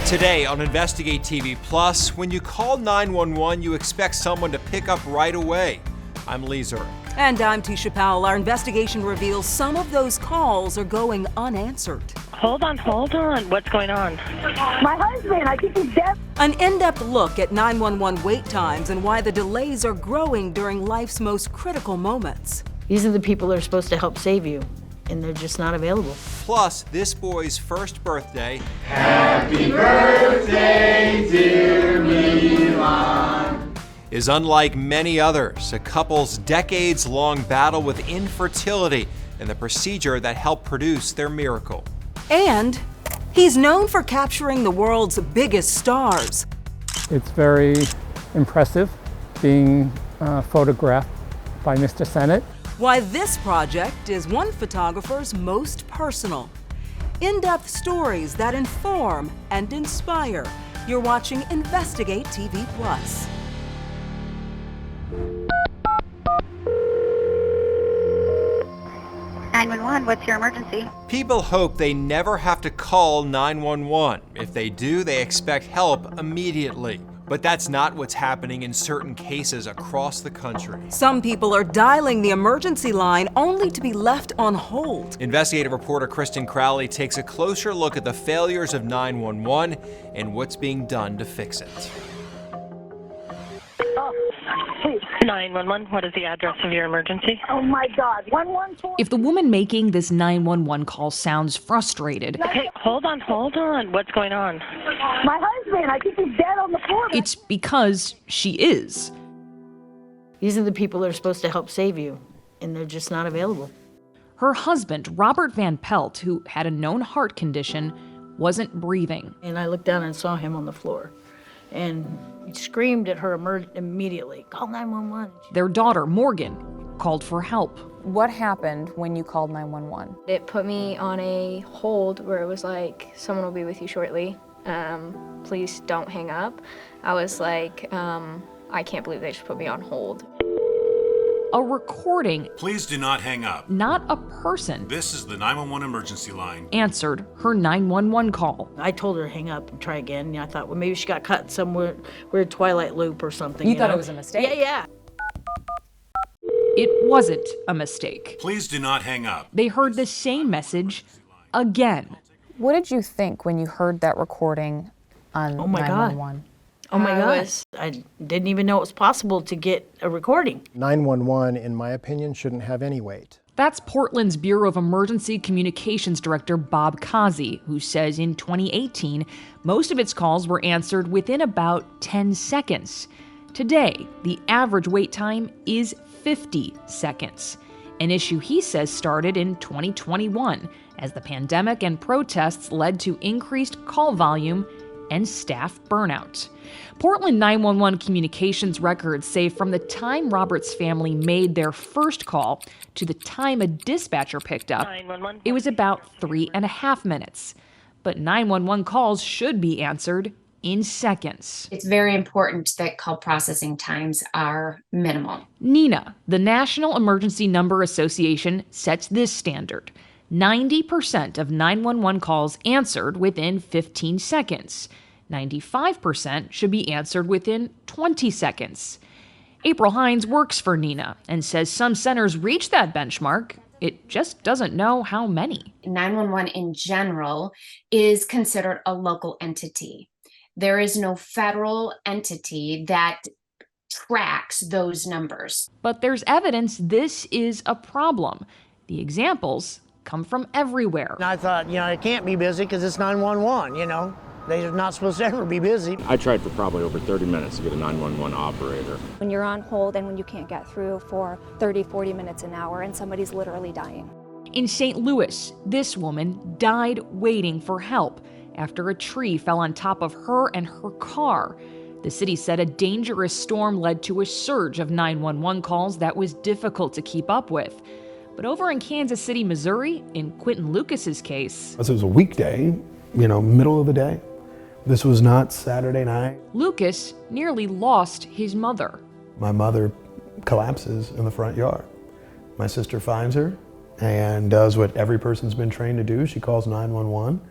Today on Investigate TV Plus, when you call 911, you expect someone to pick up right away. I'm Lee Zurich. And I'm Tisha Powell. Our investigation reveals some of those calls are going unanswered. Hold on. What's going on? My husband, I think he's dead. An in-depth look at 911 wait times and why the delays are growing during life's most critical moments. These are the people that are supposed to help save you, and they're just not available. Plus, this boy's first birthday. Happy birthday, dear Milan. Is unlike many others, a couple's decades-long battle with infertility and the procedure that helped produce their miracle. And he's known for capturing the world's biggest stars. It's very impressive being photographed by Mr. Senate. Why this project is one photographer's most personal. In-depth stories that inform and inspire. You're watching Investigate TV Plus. What's your emergency? People hope they never have to call 911. If they do, they expect help immediately. But that's not what's happening in certain cases across the country. Some people are dialing the emergency line only to be left on hold. Investigative reporter Kristen Crowley takes a closer look at the failures of 911 and what's being done to fix it. 911, what is the address of your emergency? Oh my God, 114. If the woman making this 911 call sounds frustrated, Okay, hold on. What's going on? My husband, I think he's dead on the floor. it's because she is. These are the people that are supposed to help save you, and they're just not available. Her husband, Robert Van Pelt, who had a known heart condition, wasn't breathing. And I looked down and saw him on the floor, and he screamed at her immediately, call 911. Their daughter, Morgan, called for help. What happened when you called 911? It put me on a hold where it was like, someone will be with you shortly. Please don't hang up. I was like, I can't believe they just put me on hold. A recording, Please do not hang up. not a person, This is the 911 emergency line. answered her 911 call. I told her to hang up and try again. And I thought, well, maybe she got cut somewhere, weird Twilight loop or something. You thought know? it was a mistake? Yeah. It wasn't a mistake. Please do not hang up. They heard the same message again. What did you think when you heard that recording on Oh my God. 911? Oh my I God. was- I didn't even know it was possible to get a recording. 911, in my opinion, shouldn't have any weight. That's Portland's Bureau of Emergency Communications Director Bob Kazi, who says in 2018, most of its calls were answered within about 10 seconds. Today, the average wait time is 50 seconds, an issue he says started in 2021 as the pandemic and protests led to increased call volume and staff burnout. Portland 911 communications records say from the time Robert's family made their first call to the time a dispatcher picked up, 911. it was about 3.5 minutes. But 911 calls should be answered in seconds. It's very important that call processing times are minimal. NENA, the National Emergency Number Association, sets this standard. 90% of 911 calls answered within 15 seconds. 95% should be answered within 20 seconds. April Hines works for NENA and says some centers reach that benchmark. It just doesn't know how many. 911 in general is considered a local entity. There is no federal entity that tracks those numbers. But there's evidence this is a problem. The examples come from everywhere. And I thought, it can't be busy because it's 911, They're not supposed to ever be busy. I tried for probably over 30 minutes to get a 911 operator. When you're on hold and when you can't get through for 30, 40 minutes an hour and somebody's literally dying. In St. Louis, this woman died waiting for help after a tree fell on top of her and her car. The city said a dangerous storm led to a surge of 911 calls that was difficult to keep up with. But over in Kansas City, Missouri, in Quentin Lucas's case, it was a weekday, middle of the day. This was not Saturday night. Lucas nearly lost his mother. My mother collapses in the front yard. My sister finds her and does what every person's been trained to do. She calls 911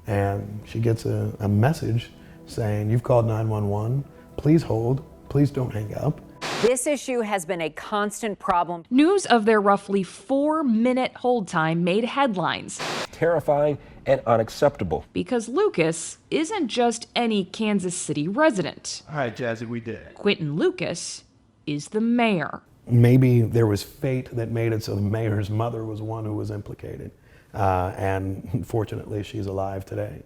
And she gets a message saying, "You've called 911, please hold, please don't hang up." This issue has been a constant problem. News of their roughly 4-minute hold time made headlines. Terrifying and unacceptable. Because Lucas isn't just any Kansas City resident. All right, Jazzy, we did it. Quentin Lucas is the mayor. Maybe there was fate that made it so the mayor's mother was one who was implicated. And fortunately, she's alive today.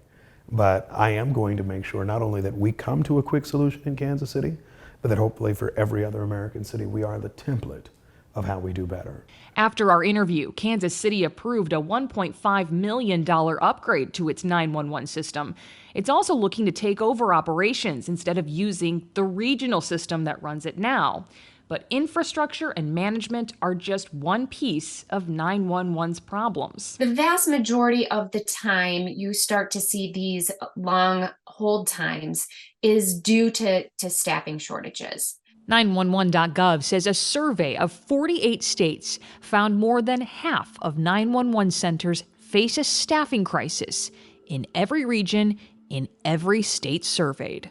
But I am going to make sure not only that we come to a quick solution in Kansas City, but that hopefully for every other American city, we are the template of how we do better. After our interview, Kansas City approved a $1.5 million upgrade to its 911 system. It's also looking to take over operations instead of using the regional system that runs it now. But infrastructure and management are just one piece of 911's problems. The vast majority of the time you start to see these long hold times is due to staffing shortages. 911.gov says a survey of 48 states found more than half of 911 centers face a staffing crisis in every region, in every state surveyed.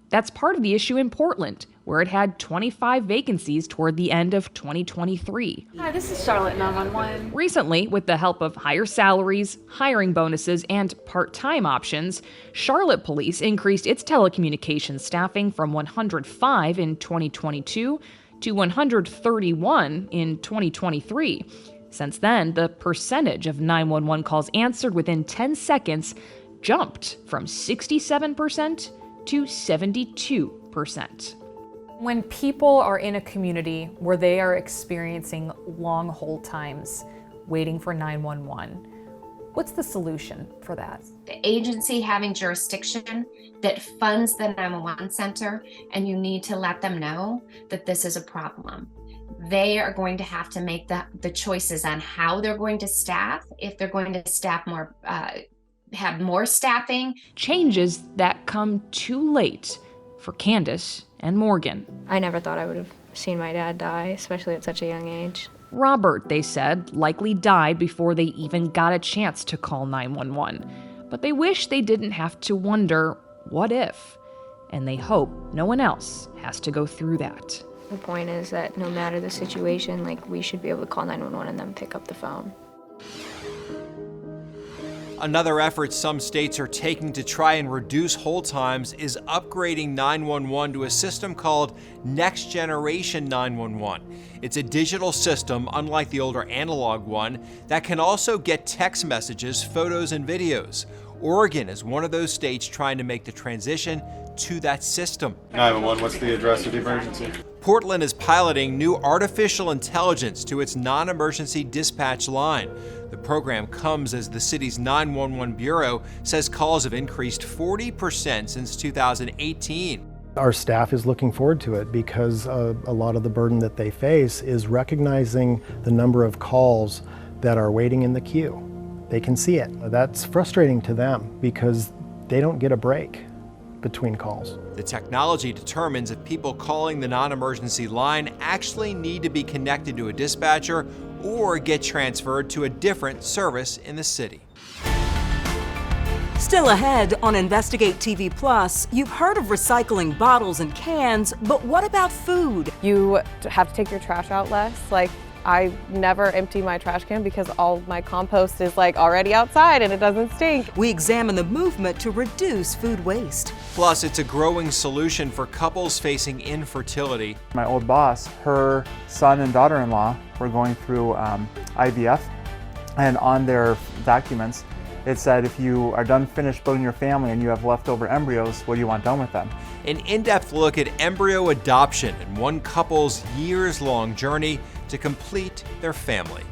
That's part of the issue in Portland, where it had 25 vacancies toward the end of 2023. Hi, this is Charlotte 911. Recently, with the help of higher salaries, hiring bonuses, and part-time options, Charlotte Police increased its telecommunications staffing from 105 in 2022 to 131 in 2023. Since then, the percentage of 911 calls answered within 10 seconds jumped from 67% to 72%. When people are in a community where they are experiencing long hold times waiting for 911, what's the solution for that? The agency having jurisdiction that funds the 911 center, and you need to let them know that this is a problem. They are going to have to make the choices on how they're going to staff, if they're going to staff more, have more staffing. Changes that come too late for Candace and Morgan. I never thought I would have seen my dad die, especially at such a young age. Robert, they said, likely died before they even got a chance to call 911. But they wish they didn't have to wonder, what if? And they hope no one else has to go through that. The point is that no matter the situation, we should be able to call 911 and then pick up the phone. Another effort some states are taking to try and reduce hold times is upgrading 911 to a system called Next Generation 911. It's a digital system, unlike the older analog one, that can also get text messages, photos, and videos. Oregon is one of those states trying to make the transition to that system. 911, what's the address of the emergency? Portland is piloting new artificial intelligence to its non-emergency dispatch line. The program comes as the city's 911 bureau says calls have increased 40% since 2018. Our staff is looking forward to it because a lot of the burden that they face is recognizing the number of calls that are waiting in the queue. They can see it. That's frustrating to them because they don't get a break between calls. The technology determines if people calling the non-emergency line actually need to be connected to a dispatcher or get transferred to a different service in the city. Still ahead on Investigate TV Plus, you've heard of recycling bottles and cans, but what about food? You have to take your trash out less. I never empty my trash can because all my compost is already outside and it doesn't stink. We examine the movement to reduce food waste. Plus, it's a growing solution for couples facing infertility. My old boss, her son and daughter-in-law were going through IVF, and on their documents, it said if you are finished building your family and you have leftover embryos, what do you want done with them? An in-depth look at embryo adoption and one couple's years-long journey to complete their family.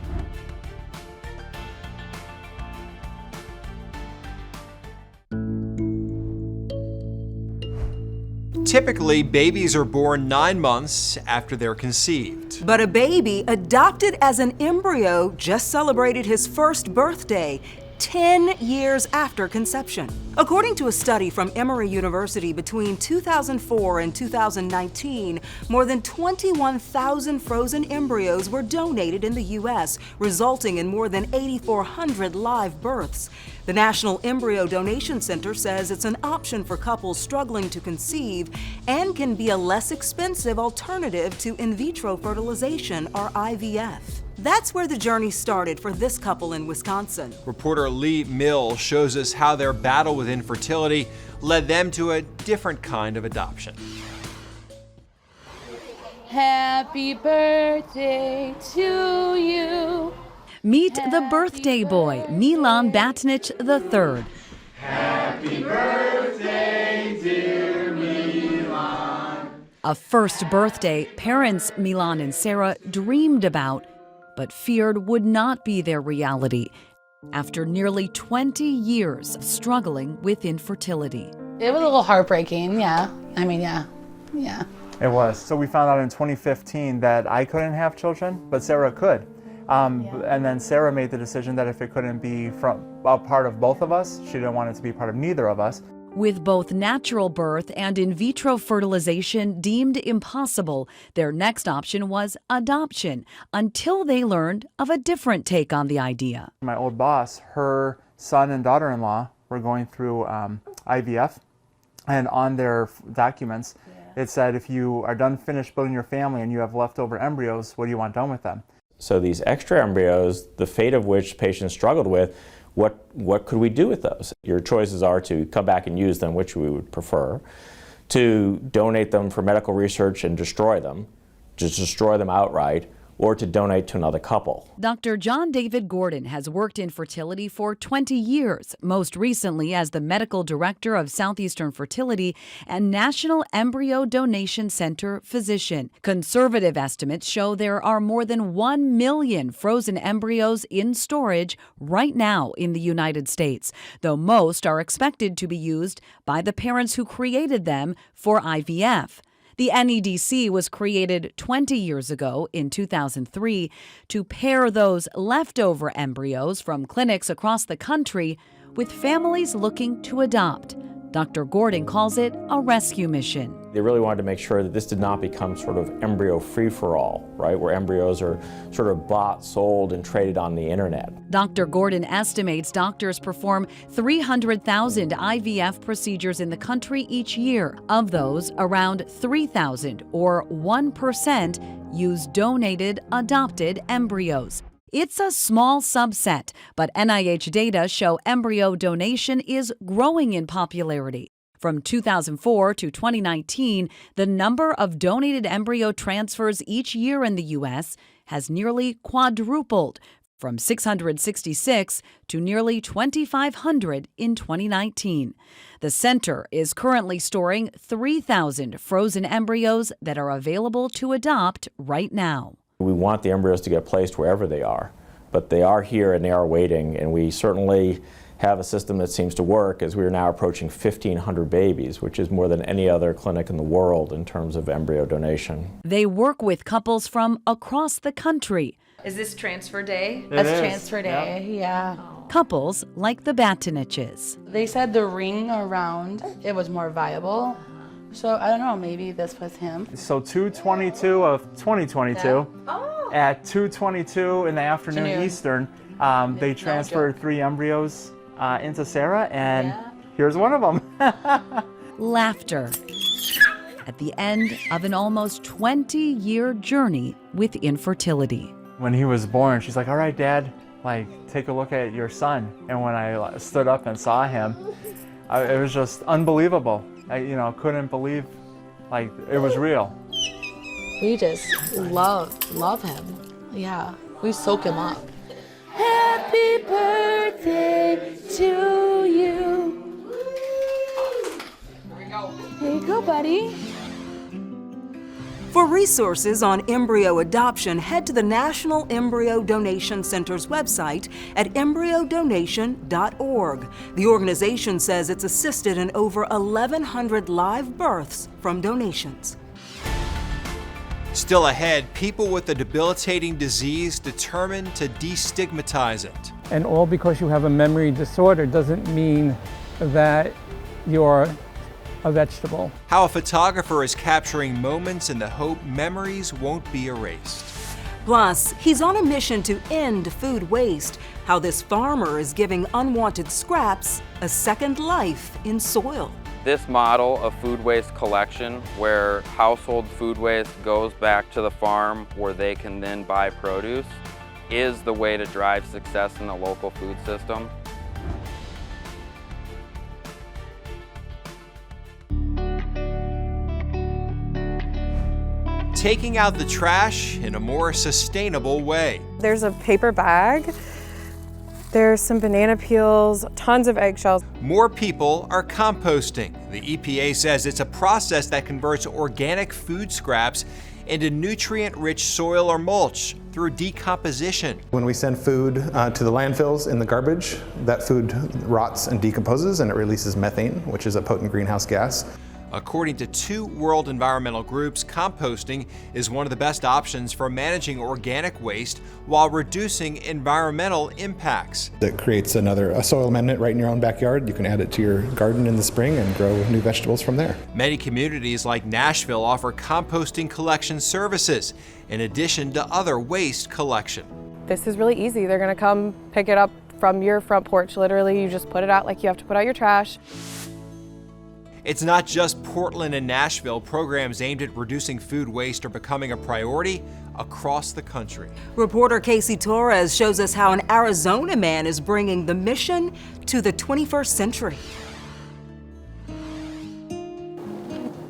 Typically, babies are born 9 months after they're conceived. But a baby adopted as an embryo just celebrated his first birthday 10 years after conception. According to a study from Emory University between 2004 and 2019, more than 21,000 frozen embryos were donated in the U.S., resulting in more than 8,400 live births. The National Embryo Donation Center says it's an option for couples struggling to conceive and can be a less expensive alternative to in vitro fertilization, or IVF. That's where the journey started for this couple in Wisconsin. Reporter Lee Mill shows us how their battle with infertility led them to a different kind of adoption. Happy birthday to you. Meet the birthday boy, Milan Batnich III. Happy birthday, dear Milan. A first birthday parents Milan and Sarah dreamed about, but feared would not be their reality after nearly 20 years of struggling with infertility. It was a little heartbreaking, yeah. Yeah. It was. So we found out in 2015 that I couldn't have children, but Sarah could. And then Sarah made the decision that if it couldn't be from a part of both of us, she didn't want it to be part of neither of us. With both natural birth and in vitro fertilization deemed impossible, their next option was adoption, until they learned of a different take on the idea. My old boss, her son and daughter-in-law were going through IVF, and on their documents, it said if you are finished building your family and you have leftover embryos, what do you want done with them? So these extra embryos, the fate of which patients struggled with, what could we do with those? Your choices are to come back and use them, which we would prefer, to donate them for medical research and destroy them, just destroy them outright, or to donate to another couple. Dr. John David Gordon has worked in fertility for 20 years, most recently as the medical director of Southeastern Fertility and National Embryo Donation Center physician. Conservative estimates show there are more than 1 million frozen embryos in storage right now in the United States, though most are expected to be used by the parents who created them for IVF. The NEDC was created 20 years ago, in 2003, to pair those leftover embryos from clinics across the country with families looking to adopt. Dr. Gordon calls it a rescue mission. They really wanted to make sure that this did not become sort of embryo free-for-all, right, where embryos are sort of bought, sold, and traded on the internet. Dr. Gordon estimates doctors perform 300,000 IVF procedures in the country each year. Of those, around 3,000, or 1%, use donated, adopted embryos. It's a small subset, but NIH data show embryo donation is growing in popularity. From 2004 to 2019, the number of donated embryo transfers each year in the U.S. has nearly quadrupled, from 666 to nearly 2,500 in 2019. The center is currently storing 3,000 frozen embryos that are available to adopt right now. We want the embryos to get placed wherever they are, but they are here and they are waiting, and we certainly have a system that seems to work, as we are now approaching 1,500 babies, which is more than any other clinic in the world in terms of embryo donation. They work with couples from across the country. Is this transfer day? That's transfer day, yeah. Couples like the Batiniches. They said the ring around, it was more viable. So I don't know, maybe this was him. So 2/22 of 2022, at 2:22 in the afternoon Eastern, they transferred 3 embryos into Sarah, and here's one of them. Laughter at the end of an almost 20-year journey with infertility. When he was born, she's like, all right, Dad, take a look at your son. And when I stood up and saw him, it was just unbelievable. I couldn't believe, it was real. We just love him. Yeah, we soak him up. Happy birthday to you. Here you go, buddy. For resources on embryo adoption, head to the National Embryo Donation Center's website at embryodonation.org. The organization says it's assisted in over 1,100 live births from donations. Still ahead, people with a debilitating disease determined to destigmatize it. And all because you have a memory disorder doesn't mean that you're a vegetable. How a photographer is capturing moments in the hope memories won't be erased. Plus, he's on a mission to end food waste, how this farmer is giving unwanted scraps a second life in soil. This model of food waste collection, where household food waste goes back to the farm where they can then buy produce, is the way to drive success in the local food system. Taking out the trash in a more sustainable way. There's a paper bag, there's some banana peels, tons of eggshells. More people are composting. The EPA says it's a process that converts organic food scraps into nutrient-rich soil or mulch through decomposition. When we send food to the landfills in the garbage, that food rots and decomposes and it releases methane, which is a potent greenhouse gas. According to 2 world environmental groups, composting is one of the best options for managing organic waste while reducing environmental impacts. It creates a soil amendment right in your own backyard. You can add it to your garden in the spring and grow new vegetables from there. Many communities like Nashville offer composting collection services in addition to other waste collection. This is really easy. They're gonna come pick it up from your front porch. Literally, you just put it out like you have to put out your trash. It's not just Portland and Nashville. Programs aimed at reducing food waste are becoming a priority across the country. Reporter Casey Torres shows us how an Arizona man is bringing the mission to the 21st century.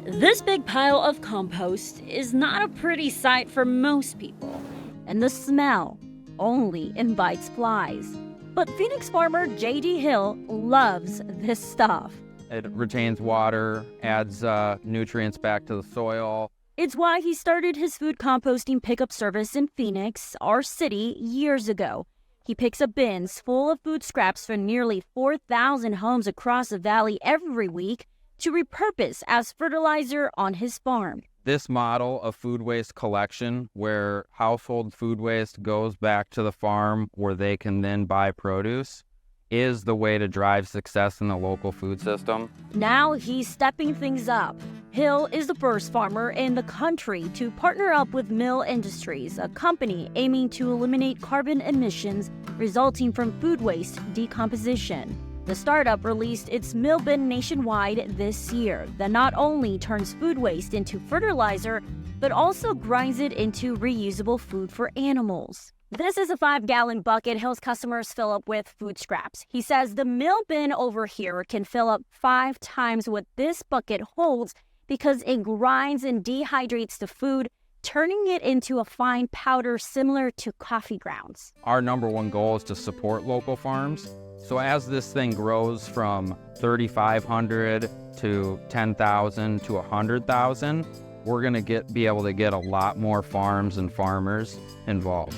This big pile of compost is not a pretty sight for most people, and the smell only invites flies. But Phoenix farmer J.D. Hill loves this stuff. It retains water, adds nutrients back to the soil. It's why he started his food composting pickup service in Phoenix, our city, years ago. He picks up bins full of food scraps from nearly 4,000 homes across the valley every week to repurpose as fertilizer on his farm. This model of food waste collection, where household food waste goes back to the farm where they can then buy produce, is the way to drive success in the local food system. Now he's stepping things up. Hill is the first farmer in the country to partner up with Mill Industries, a company aiming to eliminate carbon emissions resulting from food waste decomposition. The startup released its mill bin nationwide this year that not only turns food waste into fertilizer, but also grinds it into reusable food for animals. This is a 5-gallon bucket Hill's customers fill up with food scraps. He says the mill bin over here can fill up 5 times what this bucket holds because it grinds and dehydrates the food, turning it into a fine powder similar to coffee grounds. Our number one goal is to support local farms. So as this thing grows from 3,500 to 10,000 to 100,000, we're going to be able to get a lot more farms and farmers involved.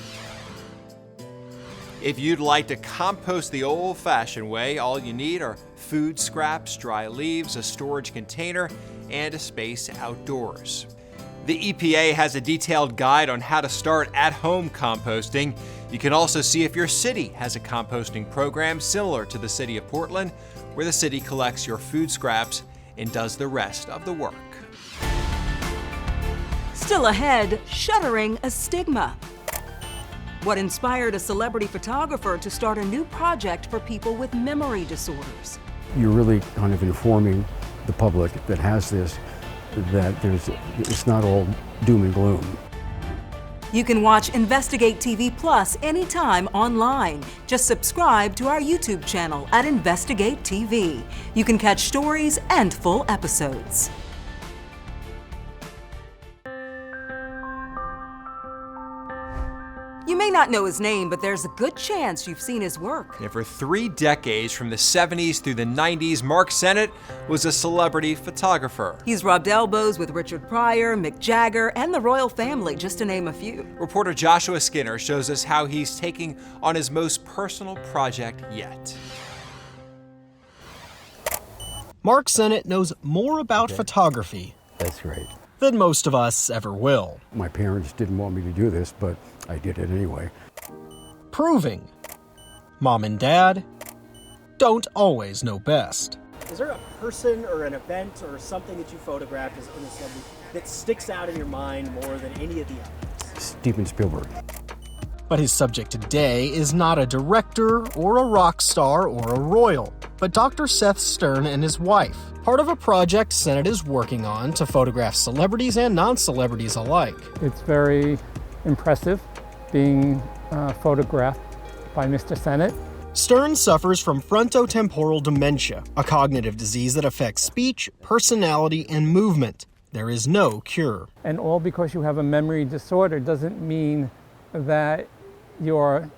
If you'd like to compost the old-fashioned way, all you need are food scraps, dry leaves, a storage container, and a space outdoors. The EPA has a detailed guide on how to start at-home composting. You can also see if your city has a composting program similar to the city of Portland, where the city collects your food scraps and does the rest of the work. Still ahead, shuttering a stigma. What inspired a celebrity photographer to start a new project for people with memory disorders? You're really kind of informing the public that has this, that it's not all doom and gloom. You can watch Investigate TV Plus anytime online. Just subscribe to our YouTube channel at Investigate TV. You can catch stories and full episodes. You may not know his name, but there's a good chance you've seen his work. And for 3 decades, from the 70s through the 90s, Mark Sennett was a celebrity photographer. He's rubbed elbows with Richard Pryor, Mick Jagger, and the royal family, just to name a few. Reporter Joshua Skinner shows us how he's taking on his most personal project yet. Mark Sennett knows more about photography. That's right. Than most of us ever will. My parents didn't want me to do this, but I did it anyway. Proving mom and dad don't always know best. Is there a person or an event or something that you photographed as in a celebrity that sticks out in your mind more than any of the others? Steven Spielberg. But his subject today is not a director or a rock star or a royal, but Dr. Seth Stern and his wife, part of a project Sennett is working on to photograph celebrities and non-celebrities alike. It's very impressive being photographed by Mr. Sennett. Stern suffers from frontotemporal dementia, a cognitive disease that affects speech, personality, and movement. There is no cure. And all because you have a memory disorder doesn't mean that you're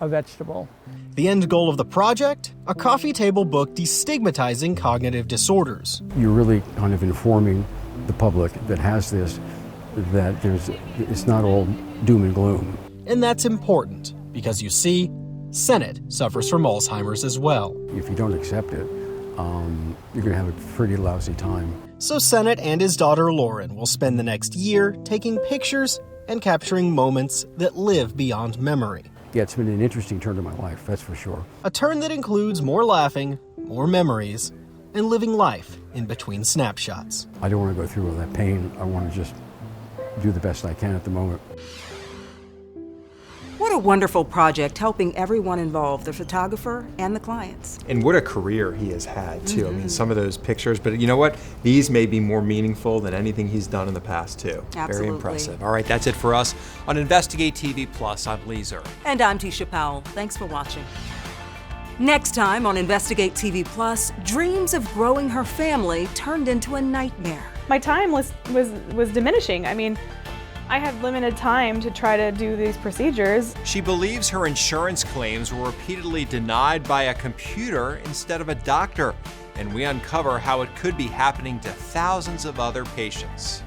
a vegetable. The end goal of the project? A coffee table book destigmatizing cognitive disorders. You're really kind of informing the public that has this, that it's not all doom and gloom. And that's important, because you see, Sennett suffers from Alzheimer's as well. If you don't accept it, you're going to have a pretty lousy time. So Sennett and his daughter Lauren will spend the next year taking pictures and capturing moments that live beyond memory. Yeah, it's been an interesting turn to my life, that's for sure. A turn that includes more laughing, more memories, and living life in between snapshots. I don't want to go through all that pain. I want to just do the best I can at the moment. What a wonderful project, helping everyone involved, the photographer and the clients. And what a career he has had, too. I mean, some of those pictures, but you know what? These may be more meaningful than anything he's done in the past, too. Absolutely. Very impressive. All right, that's it for us on Investigate TV Plus. I'm Lee Zer. And I'm Tisha Powell. Thanks for watching. Next time on Investigate TV Plus, dreams of growing her family turned into a nightmare. My time was diminishing. I mean, I had limited time to try to do these procedures. She believes her insurance claims were repeatedly denied by a computer instead of a doctor. And we uncover how it could be happening to thousands of other patients.